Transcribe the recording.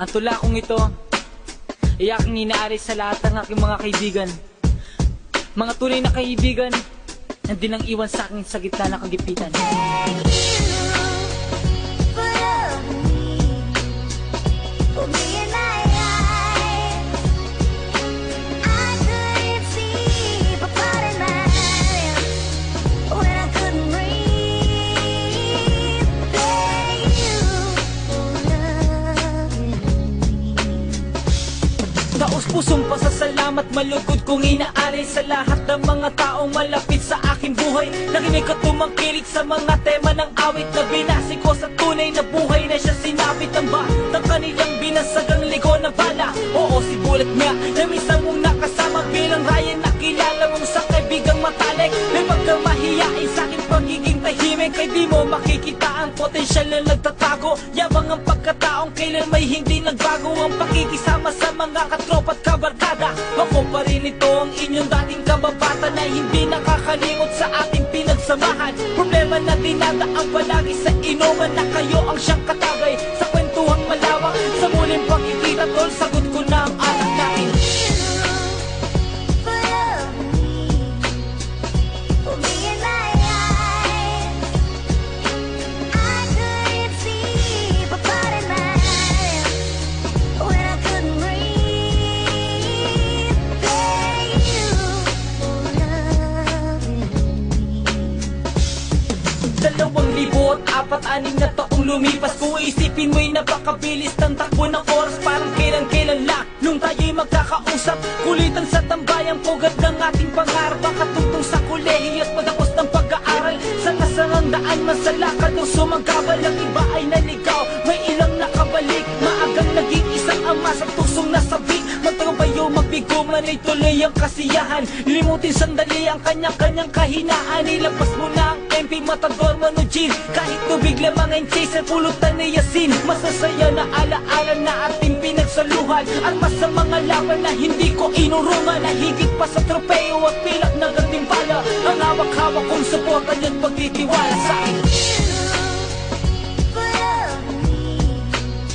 Ang tula kong ito ay aking inaari sa lahat ng aking mga kaibigan. Mga tunay na kaibigan, nandun ang iwan sa akin sa gitna ng kagipitan. Taos pusong pasasalamat, malugod kong inaari sa lahat ng mga taong malapit sa aking buhay. Nakinig ko tumangkilik sa mga tema ng awit na binasi ko sa tunay na buhay na siya sinapit ng batang kanilang binasagang ligo na bala. Oo, sibulat nga na minsan mong nakasama bilang raya na kilala mong sa kaibigang matalik. May pagkamahiyain sa aking pagiging tahimik, kay di mo makikita ang potensyal na nagtatago. Yabang ang pagkataong kailan may hindi nagbago, ang pakikisama sa mga katropa at kabarkada. Ako pa rin ito ang inyong dating kababata na hindi nakakalimot sa ating pinagsamahan. Problema na dinadaan palagi sa inuman na kayo ang siyang katagay sa kwentuhang malawak. Sa muling pagkikita tol, sagot ko na ang anak natin. Apat-anim na taong lumipas, kung isipin mo'y napakabilis ng takbo ng oras. Parang kailan-kailan lang nung tayo'y magkakausap, kulitan sa tambayang pugad ng ating pangarap. Makatungtong sa kolehiyo at patapos ng pag-aaral, sa kasarang daan man sa lakad ng sumagabal. Ang iba ay naligaw, may ilang nakabalik, maagang naging isang ama sa tusong nasabik. Magtagumpayo, magbigo man ay tuloy ang kasiyahan, limutin sandali ang kanya-kanyang kahinaan. Ilabas mo na ang MP, Matador, Manojin, kahit tubig lamang ang chaser, pulutan ni Yasin. Masasaya na alaala na ating pinagsaluhan, armas sa mga laban na hindi ko inurungan, na higit pa sa tropeo at pilak na gantimpala. Ang hawak-hawak kong suporta niya't pagtitiwala sa akin.